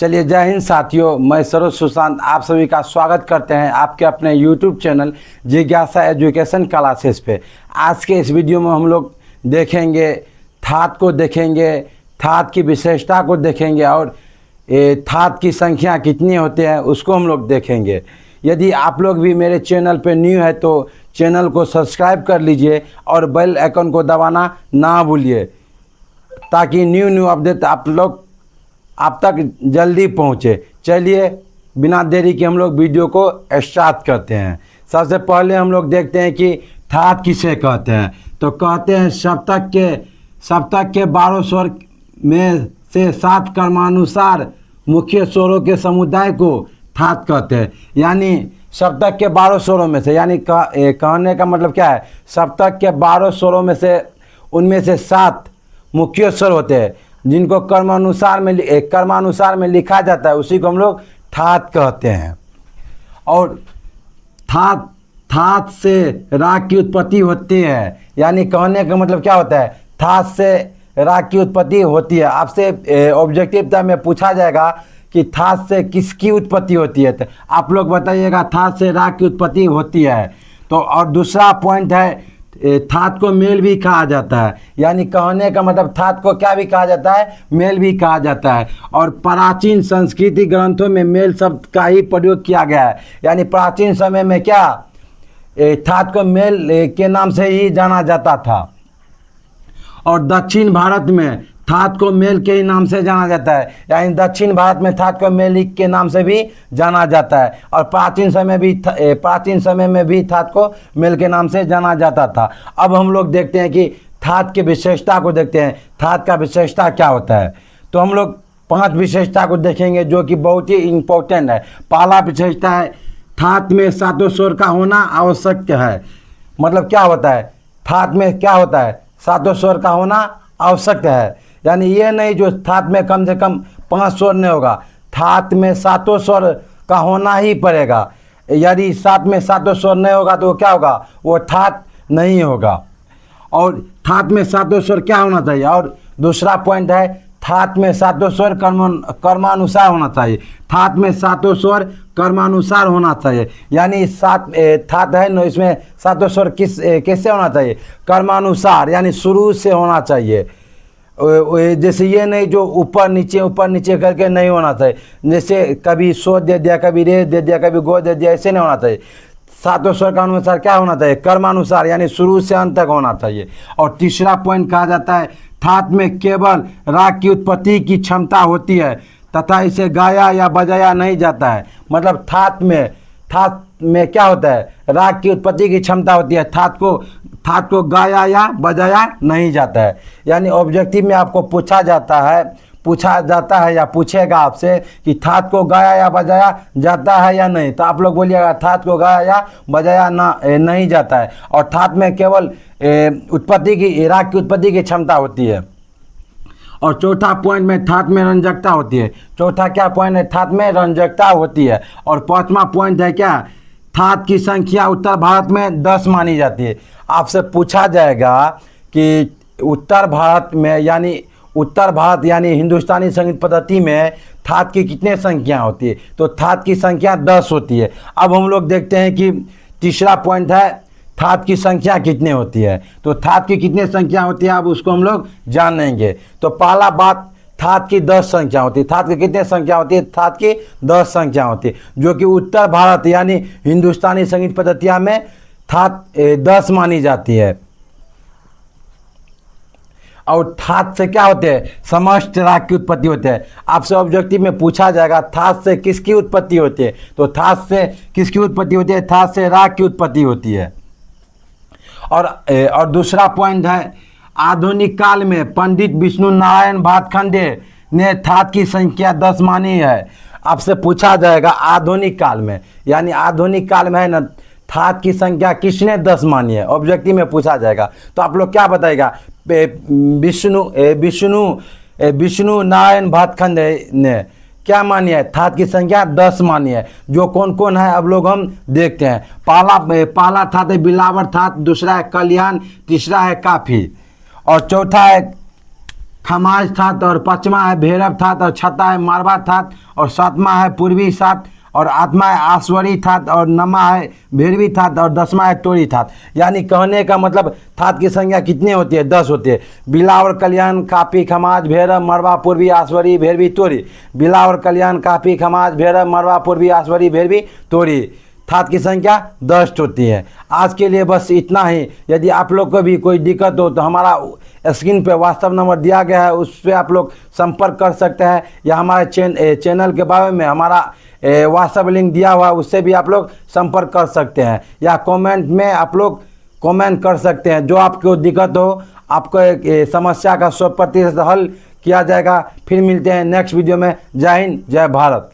चलिए, जय हिंद साथियों, मैं सरोज सुशांत आप सभी का स्वागत करते हैं आपके अपने YouTube चैनल जिज्ञासा एजुकेशन क्लासेस पे। आज के इस वीडियो में हम लोग देखेंगे थात को देखेंगे, थात की विशेषता को देखेंगे और थात की संख्या कितनी होती है उसको हम लोग देखेंगे। यदि आप लोग भी मेरे चैनल पे न्यू है तो चैनल को सब्सक्राइब कर लीजिए और बेल आइकन को दबाना ना भूलिए ताकि न्यू अपडेट आप तक जल्दी पहुँचे। चलिए, बिना देरी के हम लोग वीडियो को स्टार्ट करते हैं। सबसे पहले हम लोग देखते हैं कि थात किसे कहते हैं। तो कहते हैं सप्तक के 12 स्वर में से 7 क्रमानुसार मुख्य स्वरों के समुदाय को थात कहते हैं। यानी सप्तक के 12 स्वरों में से, यानी कहने का मतलब क्या है, सप्तक के 12 स्वरों में से उनमें से 7 मुख्य स्वर होते हैं जिनको कर्मानुसार में लिखा जाता है, उसी को हम लोग थात कहते हैं। और थात से राग की उत्पत्ति होती है। यानी कहने का मतलब क्या होता है, थात से राग की उत्पत्ति होती है। आपसे ऑब्जेक्टिव में पूछा जाएगा कि थात से किसकी उत्पत्ति होती है, तो आप लोग बताइएगा थात से राग की उत्पत्ति होती है। तो और दूसरा पॉइंट है, थात को मेल भी कहा जाता है। यानी कहने का मतलब थात को क्या भी कहा जाता है, मेल भी कहा जाता है। और प्राचीन संस्कृति ग्रंथों में मेल शब्द का ही प्रयोग किया गया है। यानी प्राचीन समय में क्या थात को मेल के नाम से ही जाना जाता था। और दक्षिण भारत में थात को मेल के ही नाम से जाना जाता है। यानी दक्षिण भारत में थात को मेल के नाम से भी जाना जाता है। और प्राचीन समय में भी थात को मेल के नाम से जाना जाता था। अब हम लोग देखते हैं कि थात की विशेषता को देखते हैं, थात का विशेषता क्या होता है। तो हम लोग 5 विशेषता को देखेंगे जो कि बहुत ही इम्पोर्टेंट है। पहला विशेषता है, थात में 7 स्वर का होना आवश्यक है। मतलब क्या होता है, थात में क्या होता है, 7 स्वर का होना आवश्यक है। यानी ये नहीं जो थात में कम से कम 5 स्वर नहीं होगा, थात में 7 स्वर का होना ही पड़ेगा। यदि साथ में 7 स्वर नहीं होगा तो क्या होगा, वो थात नहीं होगा। और थात में 7 स्वर क्या होना चाहिए। और दूसरा पॉइंट है, थात में 7 स्वर कर्मानुसार होना चाहिए। थात में 7 स्वर कर्मानुसार होना चाहिए। यानी थात है ना, इसमें 7 स्वर कैसे होना चाहिए, कर्मानुसार, यानी शुरू से होना चाहिए। जैसे ये नहीं जो ऊपर नीचे करके नहीं होना चाहिए। जैसे कभी सो दे दिया, कभी रे दे दिया, कभी गो दे दिया, ऐसे नहीं होना चाहिए। 7 स्वर का अनुसार क्या होना चाहिए, कर्मानुसार, यानी शुरू से अंत तक होना चाहिए। और तीसरा पॉइंट कहा जाता है, थात में केवल राग की उत्पत्ति की क्षमता होती है तथा इसे गाया या बजाया नहीं जाता है। मतलब थात में क्या होता है, राग की उत्पत्ति की क्षमता होती है, थात को गाया या बजाया नहीं जाता है। यानी ऑब्जेक्टिव में आपको पूछा जाता है या पूछेगा आपसे कि थात को गाया या बजाया जाता है या नहीं, तो आप लोग बोलिएगा थात को गाया या बजाया नहीं जाता है। और थात में केवल राग की उत्पत्ति की क्षमता होती है। और चौथा पॉइंट में थात में रंजकता होती है। चौथा क्या पॉइंट है, थात में रंजकता होती है। और 5वां पॉइंट है क्या, थात की संख्या उत्तर भारत में 10 मानी जाती है। आपसे पूछा जाएगा कि उत्तर भारत यानी हिंदुस्तानी संगीत पद्धति में थात की कितने संख्या होती है, तो थात की संख्या 10 होती है। अब हम लोग देखते हैं कि तीसरा पॉइंट है, थात की संख्या कितनी होती है। तो थात की कितनी संख्या होती है, अब उसको हम लोग जानेंगे। तो पहला बात, थात की 10 संख्या होती है। थात की कितनी संख्या होती है, थात की 10 संख्या होती है, जो कि उत्तर भारत यानी हिंदुस्तानी संगीत पद्धतियाँ में थात 10 मानी जाती है। और थात से क्या होते हैं, समस्त राग की उत्पत्ति होती है। आपसे ऑब्जेक्टिव में पूछा जाएगा थात से किसकी उत्पत्ति होती है, तो थात से किसकी उत्पत्ति होती है, थात से राग की उत्पत्ति होती है। और दूसरा पॉइंट है, आधुनिक काल में पंडित विष्णु नारायण भातखंडे ने थात की संख्या 10 मानी है। आपसे पूछा जाएगा आधुनिक काल में, यानी आधुनिक काल में है ना, थात की संख्या किसने 10 मानी है, ऑब्जेक्टिव में पूछा जाएगा। तो आप लोग क्या बताएगा, विष्णु नारायण भातखंडे ने क्या मानी है, थात की संख्या 10 मानी है। जो कौन कौन है अब लोग हम देखते हैं। पहला थात है बिलावर थात, दूसरा है कल्याण, तीसरा है काफी और चौथा है खमाज थात, और पांचवा है भैरव थात, और छठा है मारवा थात, और सातवां है पूर्वी थात, और आठवां है आसवरी थात, और नौवां है भैरवी थात, और 10वां है टोरी थात। यानी कहने का मतलब थात की संख्या कितनी होती है? 10 होती है। बिलावर, कल्याण, कापी, खमाज, भैरव, मरवा, पूर्वी, आसवरी, भैरवी, तोरी। बिलावर, कल्याण, कापी, खमाज, भैरव, मरवा, पूर्वी, आसवरी, भैरवी, तोरी। थात की संख्या 10 होती है। आज के लिए बस इतना ही। यदि आप लोग को भी कोई दिक्कत हो तो हमारा स्क्रीन पे व्हाट्सअप नंबर दिया गया है, उस पर आप लोग संपर्क कर सकते हैं, या हमारे चैनल के बारे में हमारा व्हाट्सअप लिंक दिया हुआ है, उससे भी आप लोग संपर्क कर सकते हैं, या कमेंट में आप लोग कमेंट कर सकते हैं। जो आपको दिक्कत हो, आपको एक समस्या का 100% हल किया जाएगा। फिर मिलते हैं नेक्स्ट वीडियो में। जय हिंद, जय भारत।